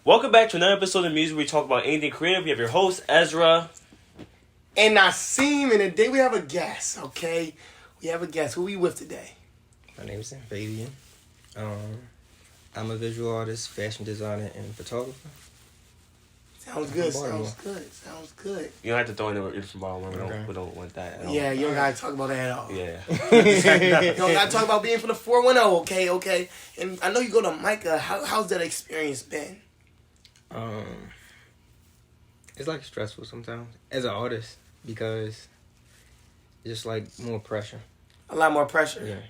Welcome back to another episode of Muse where we talk about anything creative. We have your host, Ezra. And Nasim, and today we have a guest, okay? We have a guest. Who are we with today? My name is Fabian. I'm a visual artist, fashion designer, and photographer. Sounds good, sounds good. You don't have to throw in the from Baltimore. We don't want that at all. Yeah, you don't got to talk about that at all. Yeah. You don't got to talk about being from the 410, okay? And I know you go to Micah. How's that experience been? It's like stressful sometimes as an artist because it's just like more pressure. A lot more pressure.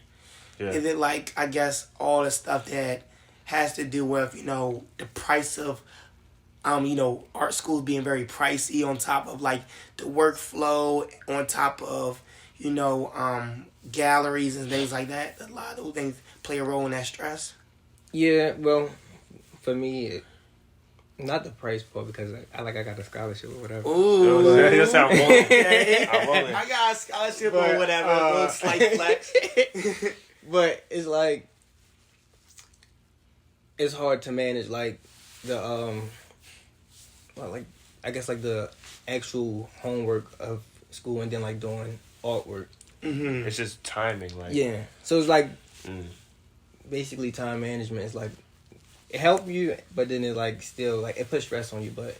Yeah. Is it like, I guess, all the stuff that has to do with, the price of, art schools being very pricey on top of, like, the workflow, on top of, galleries and things like that? A lot of those things play a role in that stress? Yeah, well, for me, not the price part because I got a scholarship or whatever. Ooh. That's how I'm rolling. I got a scholarship or whatever. A little slight flex. But it's like, it's hard to manage like the the actual homework of school and then like doing artwork. Mm-hmm. It's just timing, like. Yeah. So it's like basically time management is like it help you, but then it like still like it puts stress on you, but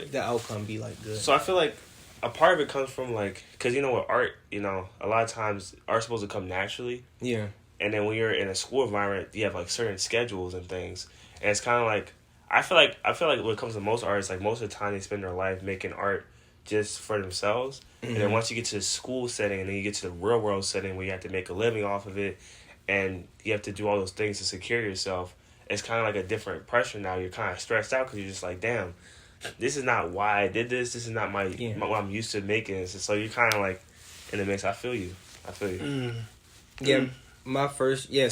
the outcome be like good. So I feel like a part of it comes from like, cause with art, a lot of times art's supposed to come naturally. Yeah. And then when you're in a school environment, you have like certain schedules and things, and it's kind of like I feel like when it comes to most artists, like most of the time they spend their life making art just for themselves, and then once you get to the school setting and then you get to the real world setting where you have to make a living off of it, and you have to do all those things to secure yourself, it's kind of like a different pressure now. You're kind of stressed out because you're just like, damn, this is not why I did this. This is not my what I'm used to making. So you're kind of like in the mix. I feel you. Yeah. My first year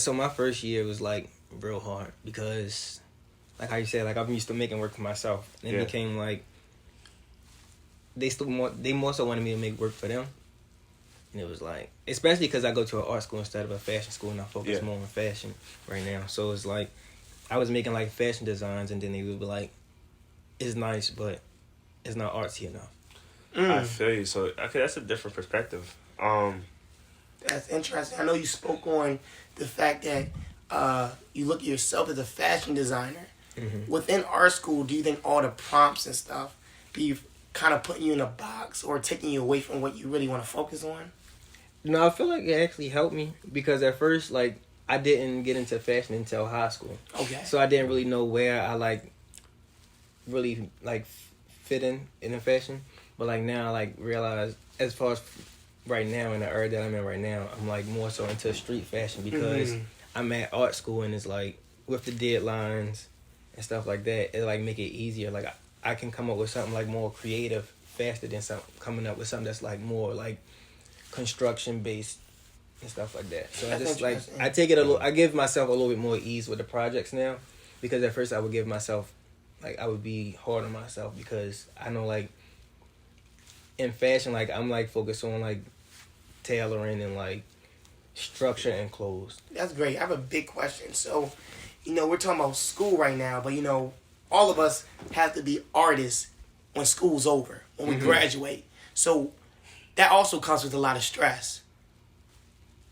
was like real hard because like how you said, like I'm used to making work for myself. And it became like they more so wanted me to make work for them. And it was like, especially because I go to an art school instead of a fashion school and I focus more on fashion right now. So it's like I was making like fashion designs and then they would be like, it's nice, but it's not artsy enough. I feel you. So okay, that's a different perspective. That's interesting. I know you spoke on the fact that you look at yourself as a fashion designer. Mm-hmm. Within art school, do you think all the prompts and stuff be kind of putting you in a box or taking you away from what you really want to focus on? No, I feel like it actually helped me because at first, like, I didn't get into fashion until high school. Okay. So I didn't really know where I, like, really, like, fit in the fashion. But, like, now I, like, realize as far as right now in the era that I'm in right now, I'm, like, more so into street fashion because I'm at art school and it's, like, with the deadlines and stuff like that, it, like, make it easier. Like, I can come up with something, like, more creative faster than coming up with something that's, like, more, like, construction-based and stuff like that. So I just, like, I take it I give myself a little bit more ease with the projects now because at first I would give myself, like, I would be hard on myself because I know, like, in fashion, like, I'm, like, focused on, like, tailoring and, like, structure and clothes. That's great. I have a big question. So, we're talking about school right now, but, all of us have to be artists when school's over, when we graduate. So that also comes with a lot of stress.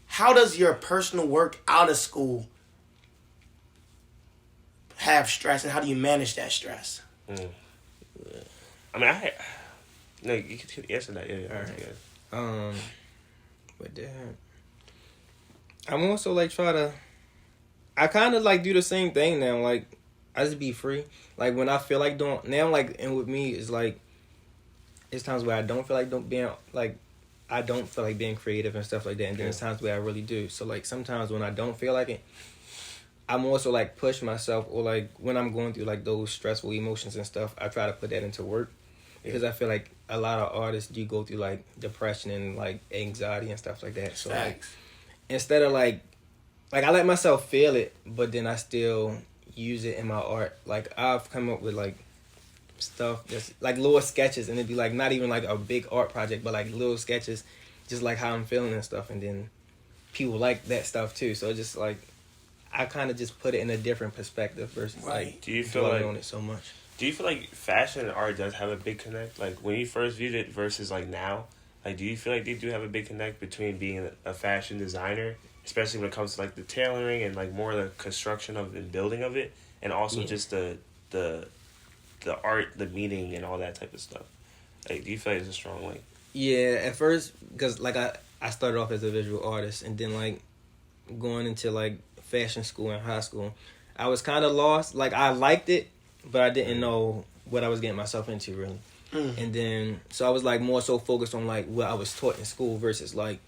How does your personal work out of school have stress, and how do you manage that stress? I mean, no, you can answer that. Yeah, all right. But then I'm also like I kind of like do the same thing now. Like I just be free. Like when I feel like doing now, like and with me it's like it's times where I don't feel like I don't feel like being creative and stuff like that, and then there's times where I really do. So like sometimes when I don't feel like it, I'm also like push myself, or like when I'm going through like those stressful emotions and stuff, I try to put that into work because I feel like a lot of artists do go through like depression and like anxiety and stuff like that. So like instead of like I let myself feel it, but then I still use it in my art. Like I've come up with like stuff that's like little sketches, and it'd be like not even like a big art project, but like little sketches, just like how I'm feeling and stuff, and then people like that stuff too. So it's just like I kind of just put it in a different perspective versus like Do you feel dwelling like on it so much. Do you feel like fashion and art does have a big connect? Like when you first viewed it versus like now, like do you feel like they do have a big connect between being a fashion designer, especially when it comes to like the tailoring and like more the construction of and building of it, and also just the art, the meaning, and all that type of stuff? Like, do you feel like it's a strong link? Yeah, at first, because like I started off as a visual artist, and then like going into like fashion school in high school, I was kind of lost. Like I liked it, but I didn't know what I was getting myself into really. And then so I was like more so focused on like what I was taught in school versus like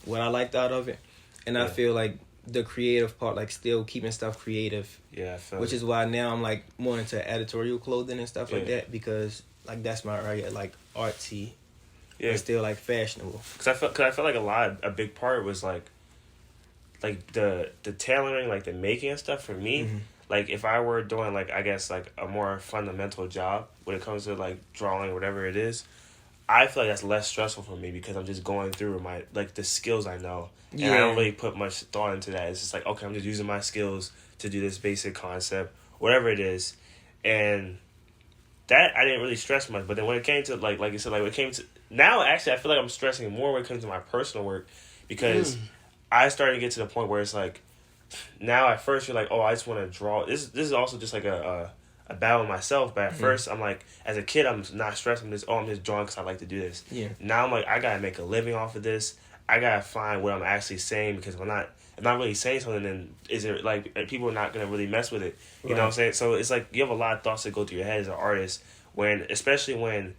what I liked out of it. And I feel like the creative part, like still keeping stuff creative. Yeah, I feel which is why now I'm like more into editorial clothing and stuff like that, because like that's my area, like artsy. Yeah, but still like fashionable. Cause I felt like a big part was like the tailoring, like the making and stuff for me. Like if I were doing like I guess like a more fundamental job when it comes to like drawing or whatever it is, I feel like that's less stressful for me because I'm just going through my like the skills I know, and I don't really put much thought into that. It's just like, okay, I'm just using my skills to do this basic concept, whatever it is, and that I didn't really stress much. But then when it came to like you said, like when it came to now, actually I feel like I'm stressing more when it comes to my personal work because I started to get to the point where it's like now at first you're like, oh, I just want to draw. This is also just like a battle with myself. But at first I'm like, as a kid I'm not stressed. I'm just drawing because I like to do this. Yeah. Now I'm like, I gotta make a living off of this. I gotta find what I'm actually saying, because if I'm not really saying something, then is it like people are not gonna really mess with it. You know what I'm saying? So it's like you have a lot of thoughts that go through your head as an artist especially when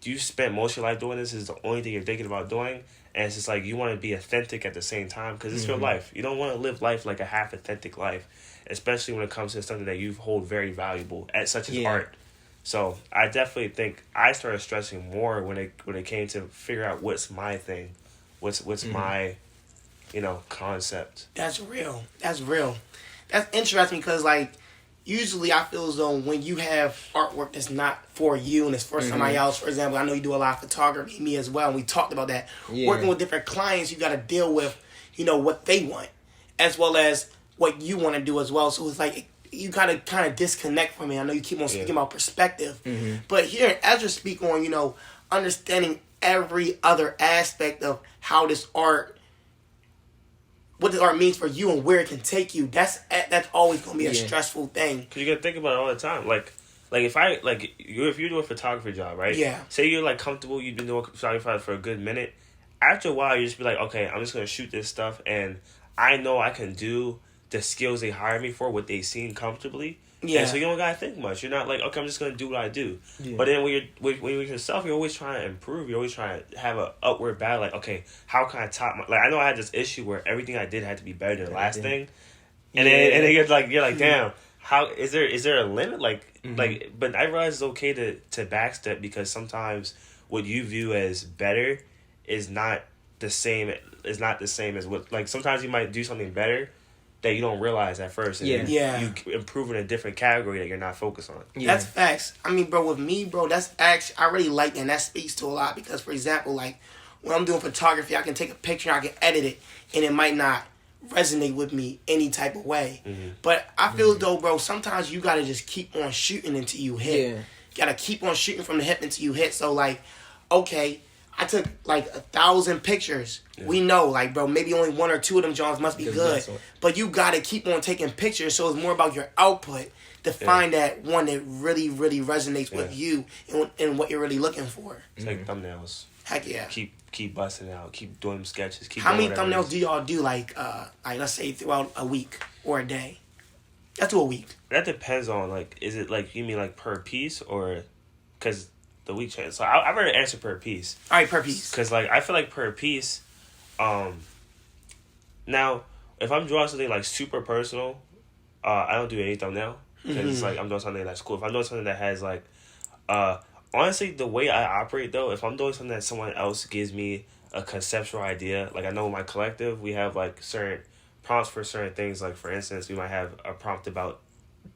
you spent most of your life doing this. Is the only thing you're thinking about doing. And it's just like you want to be authentic at the same time because it's your life. You don't want to live life like a half authentic life, especially when it comes to something that you hold very valuable, such as art. So I definitely think I started stressing more when it came to figure out what's my thing, what's my, concept. That's real. That's interesting because like usually I feel as though when you have artwork that's not for you and it's for somebody else, for example, I know you do a lot of photography, me as well, and we talked about that. Working with different clients, you got to deal with, what they want as well as what you want to do as well. So it's like you kind of disconnect from it. I know you keep on speaking about perspective, but here Ezra speak on, understanding every other aspect of how this art, what the art means for you and where it can take you. That's always gonna be a stressful thing. Cause you gotta think about it all the time. Like if you do a photography job, right? Yeah. Say you're like comfortable, you've been doing photography for a good minute. After a while, you just be like, okay, I'm just gonna shoot this stuff, and I know I can do the skills they hire me for, what they seen comfortably. Yeah. And so you don't gotta think much. You're not like, okay, I'm just gonna do what I do. Yeah. But then when you're yourself, you're always trying to improve. You're always trying to have an upward battle. Like, okay, how can I top my? Like, I know I had this issue where everything I did had to be better than the last thing, and then you're like, damn, how is there a limit? But I realize it's okay to backstep because sometimes what you view as better is not the same. Is not the same as what sometimes you might do something better that you don't realize at first. And you improve in a different category that you're not focused on. Yeah. That's facts. I mean, bro, with me, bro, that's actually, I really like that, and that speaks to a lot because, for example, like, when I'm doing photography, I can take a picture, I can edit it, and it might not resonate with me any type of way. But I feel as though, bro, sometimes you gotta just keep on shooting until you hit. You gotta keep on shooting from the hip until you hit. So, like, okay, I took 1,000 pictures. We know, bro, maybe only 1 or 2 of them Johns must be good. But you gotta keep on taking pictures, so it's more about your output to find that one that really, really resonates with you and what you're really looking for. It's like thumbnails. Heck yeah. Keep busting out. Keep doing sketches. How many thumbnails do y'all do, let's say throughout a week or a day? Let's do a week. That depends on, is it, you mean, per piece or... Because... the week change. So I'd rather answer per piece. All right, per piece. Because, I feel like per piece, now, if I'm drawing something, super personal, I don't do any thumbnail. Because it's I'm doing something that's cool. If I'm doing something that has, honestly, the way I operate, though, if I'm doing something that someone else gives me a conceptual idea, I know in my collective, we have, certain prompts for certain things. For instance, we might have a prompt about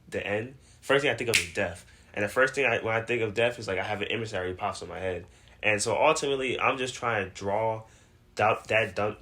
the end. First thing I think of is death. And the first thing when I think of death is I have an image that already pops in my head. And so ultimately, I'm just trying to draw that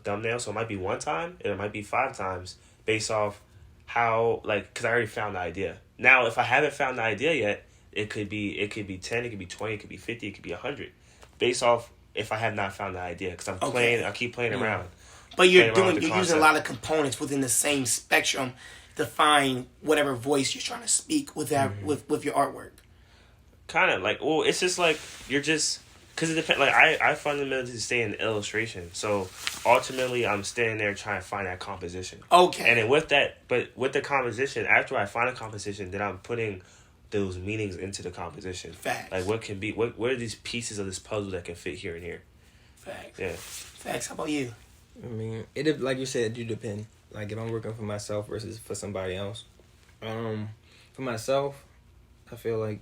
thumbnail. So it might be 1 time, and it might be 5 times, based off how, like, because I already found the idea. Now, if I haven't found the idea yet, it could be 10, it could be 20, it could be 50, it could be 100, based off if I have not found the idea, because I'm playing, I keep playing around. But you're using a lot of components within the same spectrum to find whatever voice you're trying to speak with that with your artwork. Kind of like, well, it's just like you're just, because it depends. Like I fundamentally stay in the illustration, so ultimately I'm standing there trying to find that composition. Okay. And then with the composition, after I find a composition, then I'm putting those meanings into the composition. Facts. Like what can be what are these pieces of this puzzle that can fit here and here? Facts. Yeah. Facts. How about you? I mean, it like you said, it do depend. Like if I'm working for myself versus for somebody else. For myself, I feel like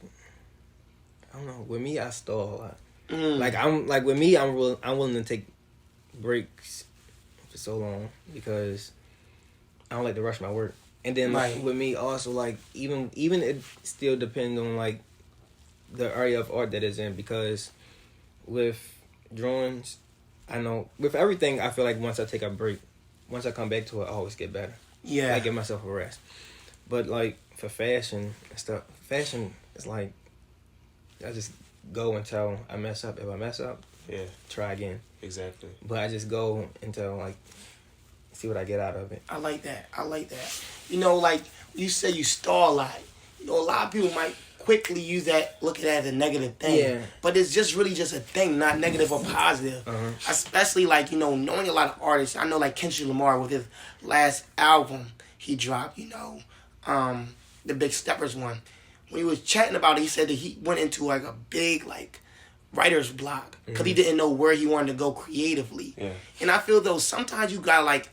I don't know. With me, I stall a lot. Like I'm willing to take breaks for so long because I don't like to rush my work. And then like with me also, like even it still depends on like the area of art that it's in, because with drawings, I know with everything I feel like once I take a break, once I come back to it, I always get better. Yeah. I give myself a rest. But like for fashion and stuff, fashion is like I just go until I mess up. If I mess up, try again. Exactly. But I just go until like see what I get out of it. I like that. You know, like you say you stall a lot. You know, a lot of people might quickly use that, look at that as a negative thing. Yeah. But it's just really just a thing, not negative or positive. Especially like, you know, knowing a lot of artists. I know like Kendrick Lamar with his last album he dropped, you know, the Big Steppers one. When he was chatting about it, he said that he went into like a big like writer's block because he didn't know where he wanted to go creatively. Yeah. And I feel though sometimes you gotta like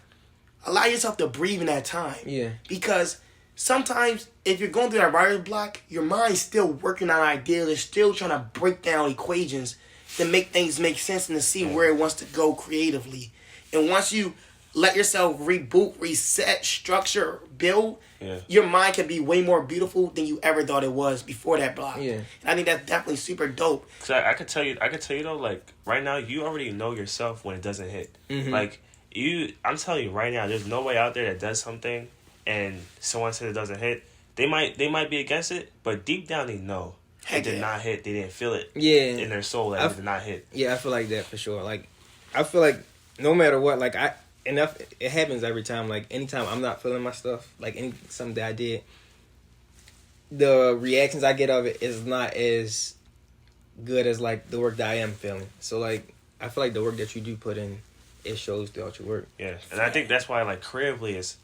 allow yourself to breathe in that time. Yeah. Because sometimes if you're going through that writer's block, your mind's still working on ideas. It's still trying to break down equations to make things make sense and to see where it wants to go creatively. And once you let yourself reboot, reset, structure, build, your mind can be way more beautiful than you ever thought it was before that block. Yeah. And I think that's definitely super dope. Cause I could tell you though, like right now you already know yourself when it doesn't hit. Like I'm telling you right now, there's no way out there that does something and someone says it doesn't hit. They might be against it, but deep down they know it did not hit. They didn't feel it in their soul that it did not hit. Yeah, I feel like that for sure. Like I feel like no matter what, like it happens every time. Like anytime I'm not feeling my stuff, like something that I did, the reactions I get of it is not as good as like the work that I am feeling. So like I feel like the work that you do put in, it shows throughout your work. Yeah, and I think that's why like creatively is,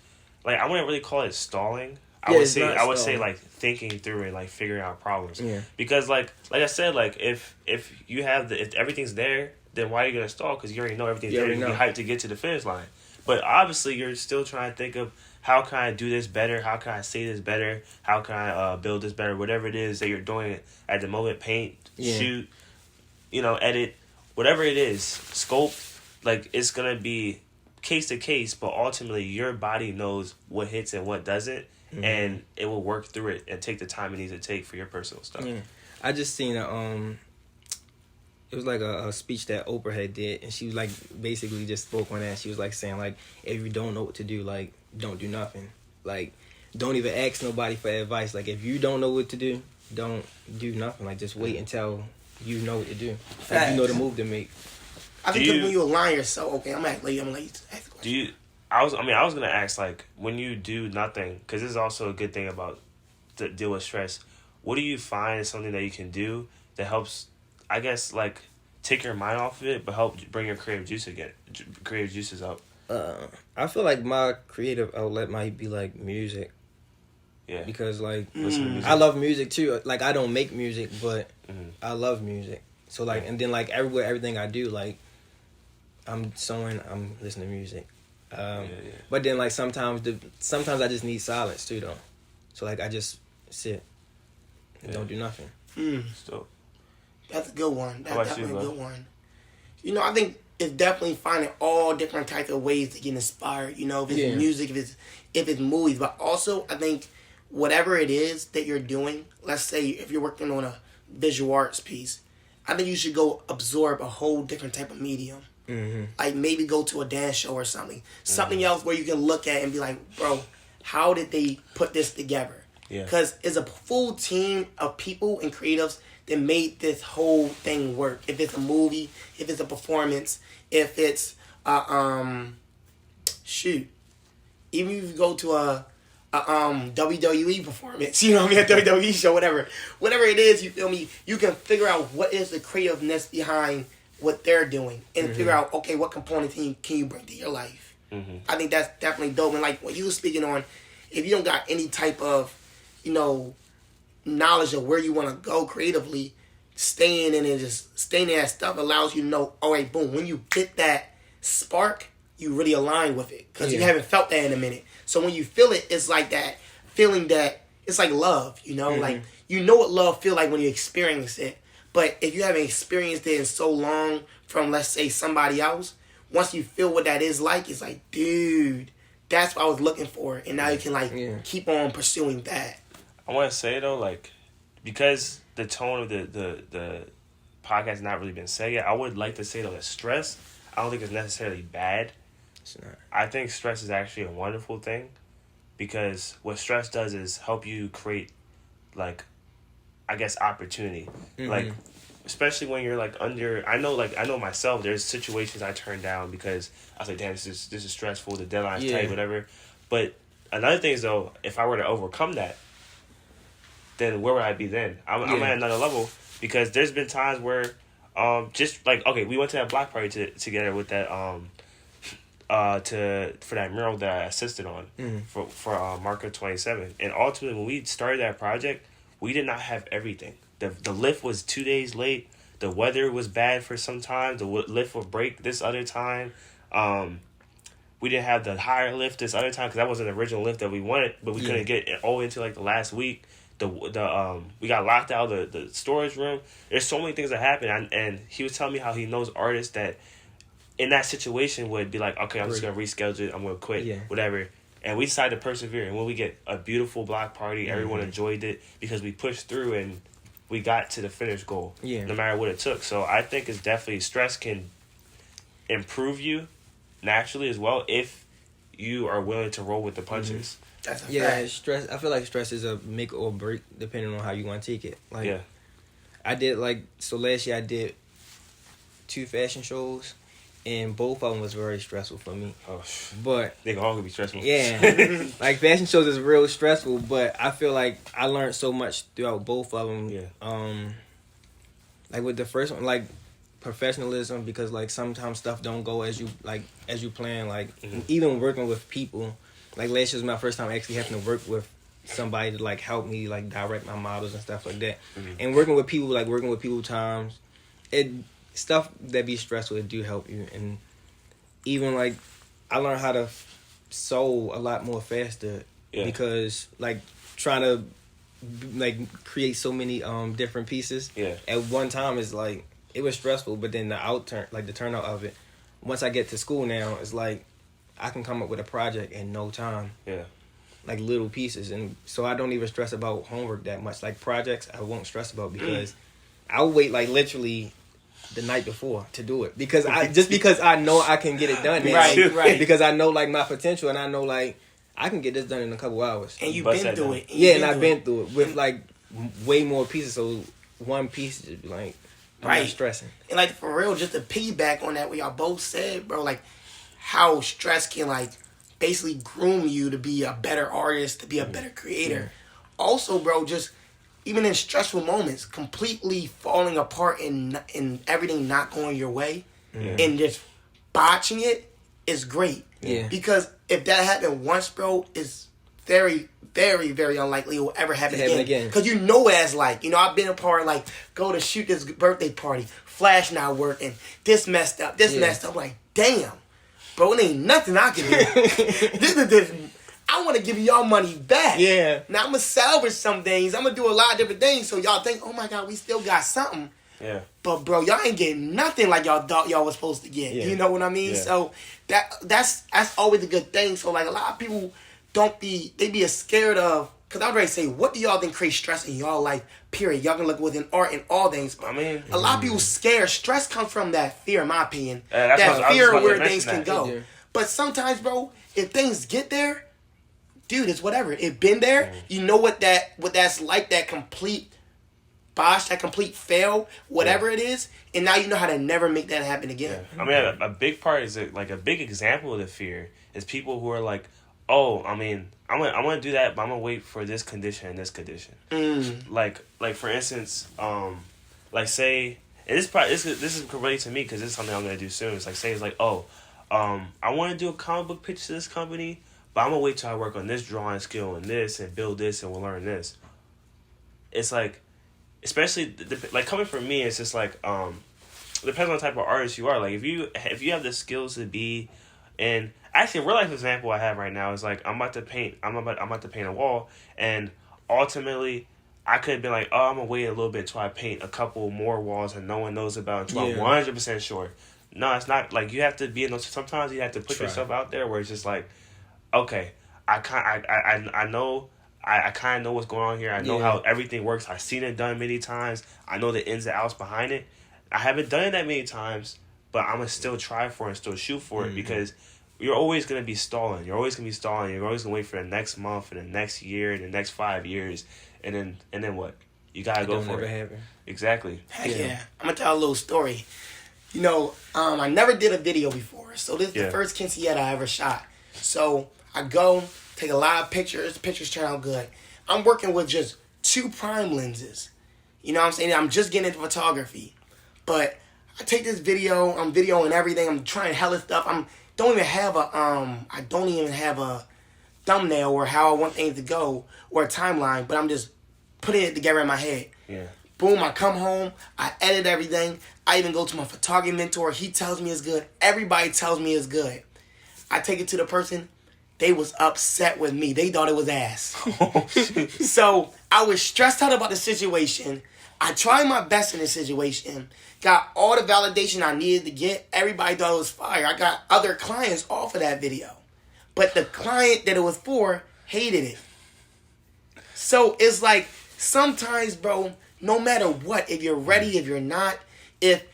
like I wouldn't really call it stalling. I would say like thinking through and like figuring out problems. Yeah. Because like I said, like if you have if everything's there, then why are you gonna stall? Because you already know everything's there. You're hyped to get to the finish line. But obviously, you're still trying to think of how can I do this better? How can I say this better? How can I build this better? Whatever it is that you're doing at the moment, paint, shoot, edit, whatever it is, sculpt. Like it's gonna be case to case, but ultimately your body knows what hits and what doesn't, and it will work through it and take the time it needs to take for your personal stuff. Yeah. I just seen it was like a speech that Oprah had did, and she was like basically just spoke on that. She was like saying like, if you don't know what to do, like don't do nothing. Like don't even ask nobody for advice. Like if you don't know what to do, don't do nothing. Like just wait until you know what to do. Like you know the move to make. I think when you align yourself, okay, I'm gonna ask you to ask the question. I was gonna ask like when you do nothing, because this is also a good thing about to deal with stress. What do you find is something that you can do that helps, I guess, like take your mind off of it, but help bring your creative juices up? I feel like my creative outlet might be like music. Yeah. Because like listen to music. I love music too. Like I don't make music, but I love music. So like, and then like everything I do, like I'm sewing, I'm listening to music. But then like sometimes I just need silence too though. So like I just sit and don't do nothing. So that's a good one. That's definitely a good one. You know, I think it's definitely finding all different types of ways to get inspired. You know, if it's music, if it's movies, but also I think whatever it is that you're doing, let's say if you're working on a visual arts piece, I think you should go absorb a whole different type of medium. Like maybe go to a dance show or something. Something else where you can look at and be like, bro, how did they put this together? Because it's a full team of people and creatives that made this whole thing work. If it's a movie, if it's a performance, if it's even if you go to a WWE performance, you know what I mean, a WWE show, whatever it is, you feel me, you can figure out what is the creativeness behind what they're doing and figure out, okay, what components can you bring to your life. I think that's definitely dope. And like what you were speaking on, if you don't got any type of, knowledge of where you want to go creatively, staying in and just staying in that stuff allows you to know, all right, boom, when you get that spark, you really align with it because you haven't felt that in a minute. So when you feel it, it's like that feeling that it's like love, like you know what love feel like when you experience it. But if you haven't experienced it in so long from, let's say, somebody else, once you feel what that is like, it's like, dude, that's what I was looking for. And now you can keep on pursuing that. I want to say though, like, because the tone of the podcast has not really been said yet, I would like to say though that stress, I don't think it's necessarily bad. It's not. I think stress is actually a wonderful thing, because what stress does is help you create, like, I guess, opportunity. Like, especially when you're like under, I know myself, there's situations I turn down because I was like, damn, this is stressful, the deadline's tight, whatever. But another thing is though, if I were to overcome that, then where would I be then? I'm at another level, because there's been times where just like, okay, we went to that block party together with that for that mural that I assisted on for Marker 27. And ultimately when we started that project, we did not have everything. The lift was 2 days late. The weather was bad for some time. The lift would break this other time. We didn't have the higher lift this other time because that wasn't the original lift that we wanted, but we couldn't get it all into like the last week. We got locked out of the storage room. There's so many things that happened, and he was telling me how he knows artists that in that situation would be like, okay, I'm just gonna reschedule it. I'm gonna quit, whatever. And we decided to persevere. And when we get a beautiful block party, everyone enjoyed it because we pushed through and we got to the finish goal, no matter what it took. So I think it's definitely, stress can improve you naturally as well if you are willing to roll with the punches. That's a fact. Stress. I feel like stress is a make or break depending on how you want to take it. Like, I did last year I did 2 fashion shows. And both of them was very stressful for me. Oh, but they can all be stressful. Yeah, like fashion shows is real stressful. But I feel like I learned so much throughout both of them. Yeah. Like with the first one, like professionalism, because like sometimes stuff don't go as you plan. Like even working with people. Like last year was my first time actually having to work with somebody to like help me like direct my models and stuff like that. And working with people times, stuff that be stressful, it do help you. And even like I learned how to sew a lot more faster because like trying to like create so many different pieces at one time is like, it was stressful, but then the turnout of it, once I get to school now, it's like I can come up with a project in no time. Like little pieces. And so I don't even stress about homework that much. Like projects I won't stress about because I'll wait like literally the night before to do it, because I know I can get it done. Right. Because I know like my potential, and I know like I can get this done in a couple hours. And you've been through it. And I've been through it with like way more pieces. So one piece is like I'm not stressing. And like for real, just to piggyback on that, what y'all both said, bro, like how stress can like basically groom you to be a better artist, to be a better creator. Also, bro, just even in stressful moments, completely falling apart and everything not going your way and just botching it is great. Because if that happened once, bro, it's very, very, very unlikely it will ever happen again. Because you know what it's like. I've been a part, like, go to shoot this birthday party, flash not working, this messed up, messed up. Like, damn, bro, it ain't nothing I can do. this I want to give y'all money back. Now, I'm going to salvage some things. I'm going to do a lot of different things so y'all think, oh, my God, we still got something. But, bro, y'all ain't getting nothing like y'all thought y'all was supposed to get. You know what I mean? So, that's always a good thing. So, like, a lot of people they be scared of Because I was ready to say, what do y'all think creates stress in y'all life, period? Y'all can look within art and all things. I mean, a lot of people scared. Stress comes from that fear, in my opinion. That's that what, fear of where mention things can that. go. Yeah. But sometimes, bro, if things get there, dude, it's whatever. It been there. You know what that's like, that complete bosh, that complete fail, whatever it is. And now you know how to never make that happen again. Yeah. I mean, a big part is like a big example of the fear is people who are like, oh, I mean, I'm gonna do that, but I'm gonna wait for this condition and this condition. Like for instance, like say, and this is related to me because this is something I'm gonna do soon. It's like say it's like, oh, I want to do a comic book pitch to this company, but I'm gonna wait till I work on this drawing skill and this and build this and we'll learn this. It's like, especially like coming from me, it's just like depends on the type of artist you are. Like if you have the skills to be, and actually a real life example I have right now is like I'm about to paint a wall, and ultimately I could have been like, oh, I'm gonna wait a little bit till I paint a couple more walls and no one knows about until I'm 100% sure. No, it's not like you have to be in those. Sometimes you have to put yourself out there where it's just like, okay, I know. I kind of know what's going on here. I know how everything works. I've seen it done many times. I know the ins and outs behind it. I haven't done it that many times, but I'm going to still try for it and still shoot for it because you're always going to be stalling. You're always going to be stalling. You're always going to wait for the next month and the next year and the next 5 years. And then what? You got to go for it. Happen. Exactly. Heck yeah. I'm going to tell a little story. You know, I never did a video before, so this is the first quinceañera I ever shot. So I go, take a lot of pictures. The pictures turn out good. I'm working with just 2 prime lenses. You know what I'm saying? I'm just getting into photography. But I take this video, I'm videoing everything. I'm trying hella stuff. I don't even have a thumbnail or how I want things to go or a timeline, but I'm just putting it together in my head. Yeah. Boom, I come home, I edit everything. I even go to my photography mentor. He tells me it's good. Everybody tells me it's good. I take it to the person. They was upset with me. They thought it was ass. So I was stressed out about the situation. I tried my best in the situation. Got all the validation I needed to get. Everybody thought it was fire. I got other clients off of that video. But the client that it was for hated it. So it's like sometimes, bro, no matter what, if you're ready, if you're not, if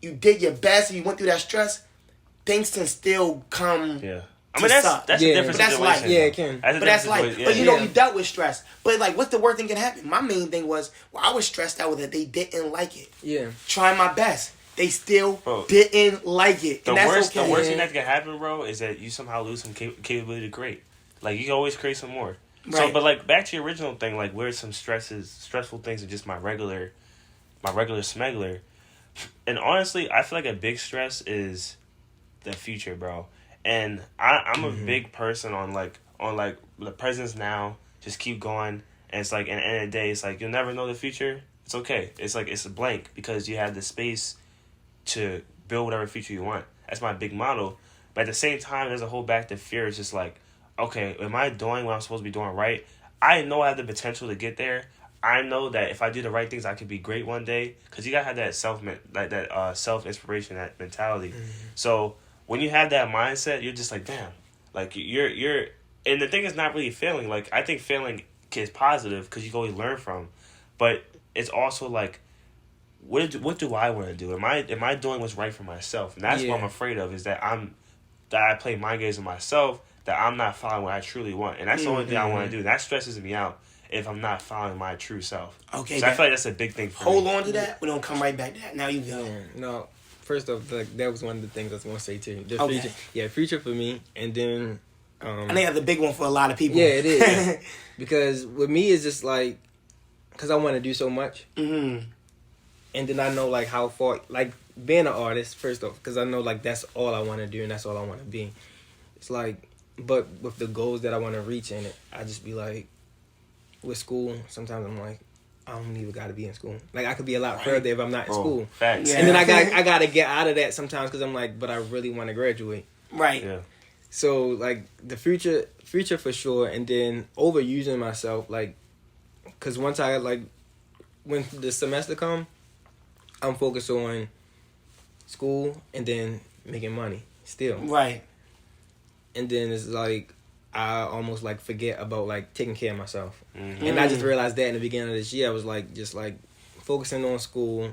you did your best and you went through that stress, things can still come. Yeah. I mean, that's a different that's situation. life. Yeah, it can. But that's life. But you know, you dealt with stress. But like, what's the worst thing can happen? My main thing was, I was stressed out with it. They didn't like it. Yeah. Trying my best. They still didn't like it. And that's okay. The worst thing that can happen, bro, is that you somehow lose some capability to create. Like, you can always create some more. Right. So, but like, back to your original thing, like, where's some stressful things in just my regular smuggler. And honestly, I feel like a big stress is the future, bro. And I'm a big person on the presence now. Just keep going. And it's like, at the end of the day, it's like, you'll never know the future. It's okay. It's like, it's a blank because you have the space to build whatever future you want. That's my big motto. But at the same time, there's a whole back to fear. It's just like, okay, am I doing what I'm supposed to be doing right? I know I have the potential to get there. I know that if I do the right things, I could be great one day. Because you gotta have that self inspiration, that mentality. So when you have that mindset, you're just like, damn, like you're. And the thing is not really failing. Like, I think failing is positive because you can always learn from, but it's also like, what do I want to do? Am I doing what's right for myself? And that's what I'm afraid of, is that I play mind games with myself, that I'm not following what I truly want, and that's the only thing I want to do. And that stresses me out if I'm not following my true self. Okay, so I feel like that's a big thing for me. Hold on to that. We're gonna come right back to that. Now you go. Yeah, no, first off, like, that was one of the things I was gonna say too. The future, future for me, and then I think that's a big one for a lot of people. Yeah, it is. Because with me, it's just like, because I want to do so much. And then I know, like, how far, like, being an artist, first off, because I know, like, that's all I want to do and that's all I want to be. It's like, but with the goals that I want to reach in it, I just be like, with school, sometimes I'm like, I don't even got to be in school. Like, I could be a lot further if I'm not in school. Facts. Yeah. And then I got to get out of that sometimes because I'm like, but I really want to graduate. Right. Yeah. So, like, the future for sure, and then overusing myself, like, because once I, like, when the semester come, I'm focused on school and then making money still. Right. And then it's like, I almost like forget about like taking care of myself. Mm-hmm. And I just realized that in the beginning of this year. I was like just like focusing on school,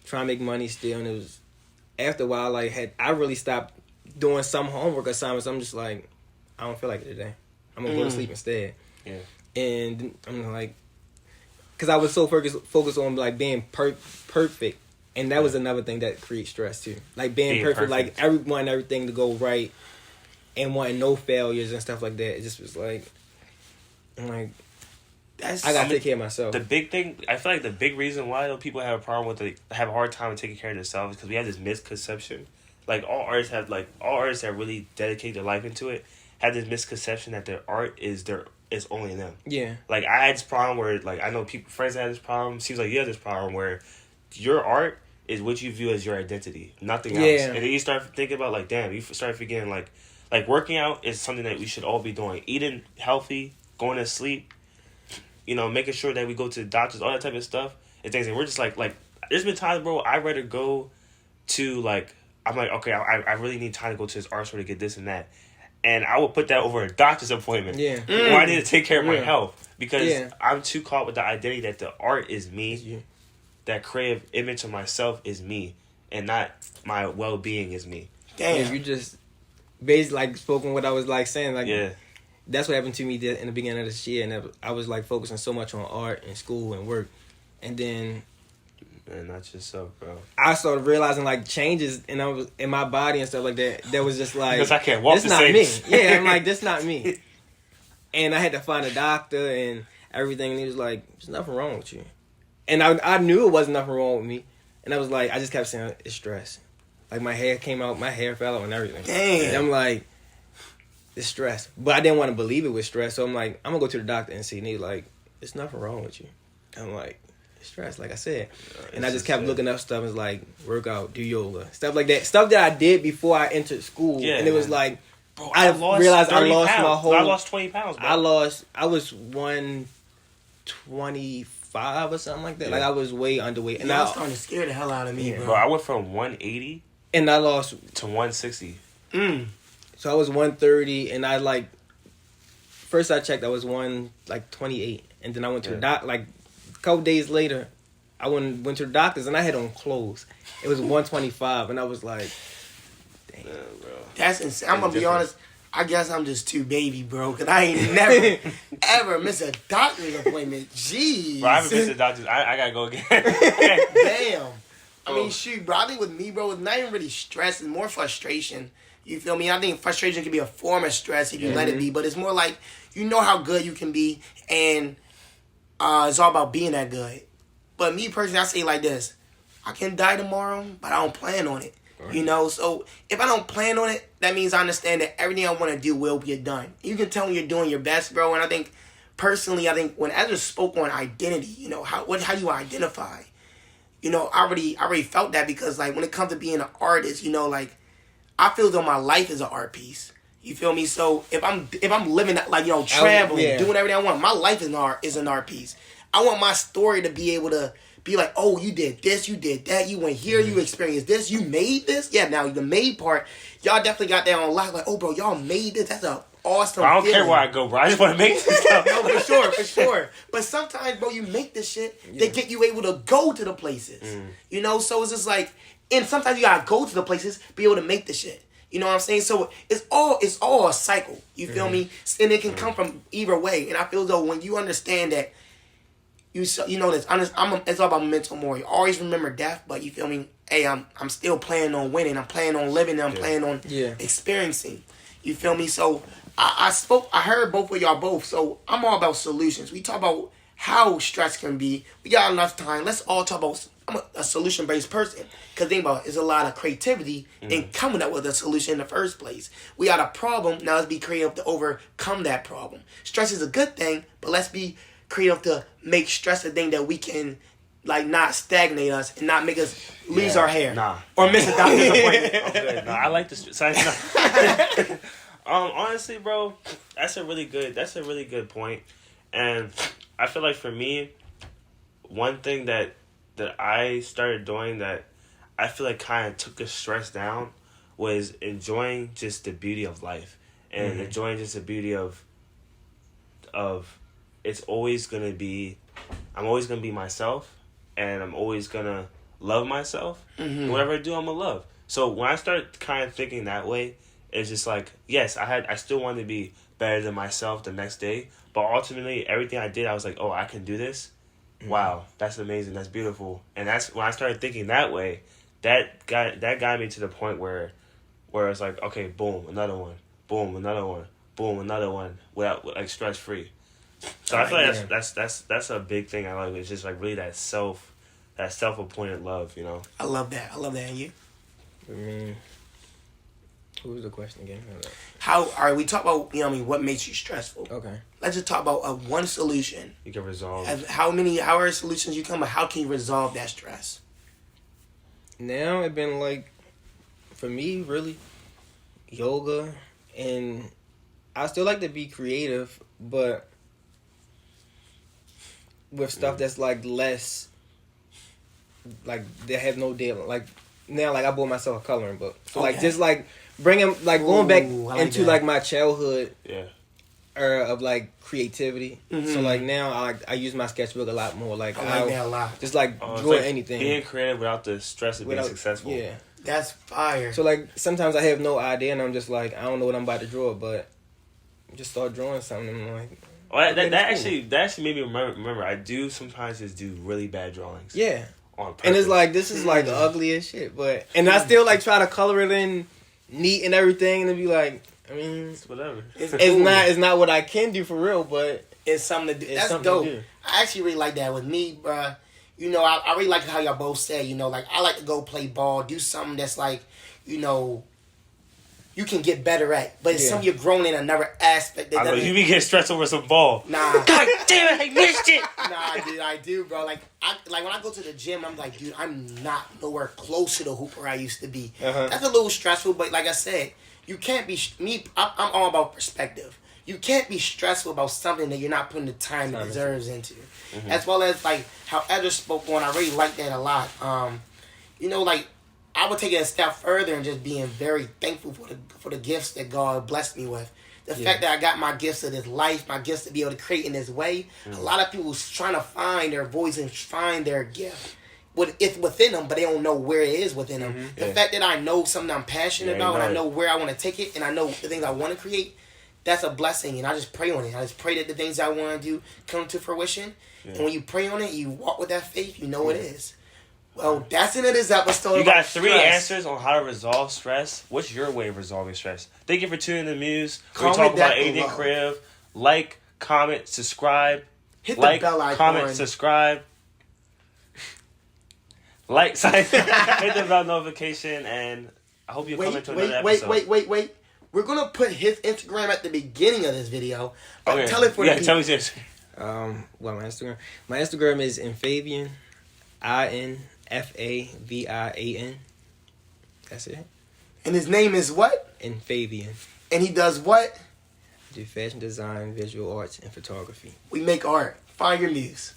trying to make money still, and it was after a while like I really stopped doing some homework assignments. I'm just like, I don't feel like it today. I'm gonna go to sleep instead. Yeah. And I'm like, because I was so focused on like being perfect, and that was another thing that creates stress too. Like being perfect, like everything to go right, and wanting no failures and stuff like that. It just was like, I'm like, I gotta take care of myself. The big thing, I feel like the big reason why though people have a problem with have a hard time taking care of themselves is because we have this misconception. Like all artists that really dedicate their life into it have this misconception that their art is only them. Yeah. Like I had this problem where like I know friends that had this problem. Seems like you have this problem where your art is what you view as your identity, nothing else. And then you start thinking about like, damn, you start forgetting like working out is something that we should all be doing. Eating healthy, going to sleep, making sure that we go to the doctors, all that type of stuff and things. And we're just like there's been times, bro, I'd rather go to like, I'm like, okay, I really need time to go to this art store to get this and that. And I would put that over a doctor's appointment. Yeah. Or I need to take care of my health. Because I'm too caught with the identity that the art is me. Yeah. That creative image of myself is me. And not my well-being is me. Damn. Yeah, you just basically like spoken what I was like saying. Like, yeah. That's what happened to me in the beginning of this year. And I was like focusing so much on art and school and work. And then... Man, not yourself, bro. I started realizing like changes in my body and stuff like that. That was just like, because I can't walk. This not me. Yeah, I'm like, this not me. And I had to find a doctor and everything. And he was like, "There's nothing wrong with you." And I knew it wasn't nothing wrong with me. And I was like, I just kept saying it's stress. Like my hair came out, my hair fell out, and everything. Damn. And I'm like, it's stress. But I didn't want to believe it was stress. So I'm like, I'm gonna go to the doctor and see. And he's like, "There's nothing wrong with you." I'm like, stress, like I said. And I just kept looking up stuff and like work out, do yoga, stuff like that. Stuff that I did before I entered school. Yeah, and it was like, bro, I realized I lost my whole... I lost 20 pounds, bro. I was 125 or something like that. Yeah. Like I was way underweight. And I was starting to scare the hell out of me, bro. I went from 180 and I lost to 160. So I was 130 and I like, first I checked I was 128. And then I went to the doc, like, a couple days later, I went to the doctor's and I had on clothes. It was 125, and I was like, "Damn, bro, that's insane." I'm gonna be honest. I guess I'm just too baby, bro, because I ain't never ever miss a doctor's appointment. Jeez, bro, I haven't missed a doctor's. I gotta go again. Damn. I mean, shoot, bro. I think with me, bro, it's not even really stress. It's more frustration. You feel me? I think frustration can be a form of stress if you let it be, but it's more like you know how good you can be, and it's all about being that good. But me personally, I say like this. I can die tomorrow, but I don't plan on it. Right. So if I don't plan on it, that means I understand that everything I want to do will get done. You can tell when you're doing your best, bro. And I think, personally, when Ezra spoke on identity, how do you identify? I already felt that because, like, when it comes to being an artist, like, I feel as though my life is an art piece. You feel me? So if I'm living like traveling, doing everything I want, my life is an art piece. I want my story to be able to be like, oh, you did this, you did that, you went here, you experienced this, you made this. Yeah, now the made part, y'all definitely got that on lock. Like, oh, bro, y'all made this. That's a awesome. I don't care where I go, bro. I just want to make this stuff. No, for sure. But sometimes, bro, you make this shit, they get you able to go to the places. So it's just like, and sometimes you gotta go to the places, be able to make the shit. You know what I'm saying? So it's all a cycle. You feel me? And it can come from either way. And I feel though when you understand that, this. It's all about mental more. You always remember death, but you feel me? Hey, I'm still planning on winning. I'm planning on living. I'm planning on experiencing. You feel me? So I heard both of y'all both. So I'm all about solutions. We talk about how stress can be. We got enough time. Let's all talk about. I'm a solution-based person. Because think about it, there's a lot of creativity in coming up with a solution in the first place. We got a problem, now let's be creative to overcome that problem. Stress is a good thing, but let's be creative to make stress a thing that we can, like, not stagnate us and not make us lose our hair. Nah. Or miss a doctor's appointment. I'm good. Nah, I like this. Honestly, bro, that's a really good point. And I feel like for me, one thing that I started doing that I feel like kind of took the stress down was enjoying just the beauty of life and enjoying just the beauty of it's always gonna be, I'm always gonna be myself, and I'm always gonna love myself. And whatever I do, I'm gonna love. So when I start kind of thinking that way, it's just like, yes, I still wanted to be better than myself the next day, but ultimately everything I did, I was like, oh, I can do this. Wow, that's amazing. That's beautiful. And that's when I started thinking that way. That got me to the point where it's like, okay, boom, another one, boom, another one, boom, another one, without like stress free. So I feel like that's a big thing I like. It's just like really that self appointed love, you know. I love that. And you? I mean, what was the question again? All right, we talk about, what makes you stressful. Okay. Let's just talk about one solution. You can resolve. How are solutions you come, but how can you resolve that stress? Now it been like, for me, really, yoga, and I still like to be creative, but with stuff that's like less, like they have no deal. Like now, like I bought myself a coloring book, so like just like bringing, like going back into like my childhood. Yeah. Of like creativity, so like now I use my sketchbook a lot more. Like I like that a lot. Just like draw anything. Being creative without the stress of being successful. Yeah, that's fire. So like sometimes I have no idea and I'm just like, I don't know what I'm about to draw, but just start drawing something. And I'm like, that actually made me remember. I do sometimes just do really bad drawings. Yeah. On purpose. And it's like, this is like the ugliest shit, but and I still like try to color it in neat and everything, and it'd be like, I mean, it's whatever. It's not what I can do for real, but it's something to do. That's dope. I actually really like that with me, bruh. I really like how y'all both said, like I like to go play ball, do something that's like, you can get better at, but it's something you're growing in another aspect. I know you be getting stressed over some ball. Nah. God damn it, I missed it. Nah, dude, I do, bro. Like when I go to the gym, I'm like, dude, I'm not nowhere close to the hooper I used to be. That's a little stressful, but like I said, you can't be I'm all about perspective. You can't be stressful about something that you're not putting the time it deserves into. As well as like how Edgar spoke on, I really like that a lot. Like I would take it a step further and just being very thankful for the gifts that God blessed me with. The fact that I got my gifts of this life, my gifts to be able to create in this way. A lot of people trying to find their voice and find their gift. It's within them, but they don't know where it is within them. The fact that I know something I'm passionate about, and I know where I want to take it, and I know the things I want to create, that's a blessing. And I just pray on it. I just pray that the things I want to do come to fruition. And when you pray on it, you walk with that faith, you know it is. Well, that's the end of this episode. You got 3 answers on how to resolve stress. What's your way of resolving stress? Thank you for tuning in to Muse. We talk about anything creative. Like, comment, subscribe. Hit the bell icon. Comment, subscribe. Hit the bell notification, and I hope you come into another episode. Wait. We're going to put his Instagram at the beginning of this video. Okay. Tell it for the people. Tell me this. My Instagram? My Instagram is Infavian, INFAVIAN. That's it. And his name is what? Infavian. And he does what? Do fashion design, visual arts, and photography. We make art. Find your muse.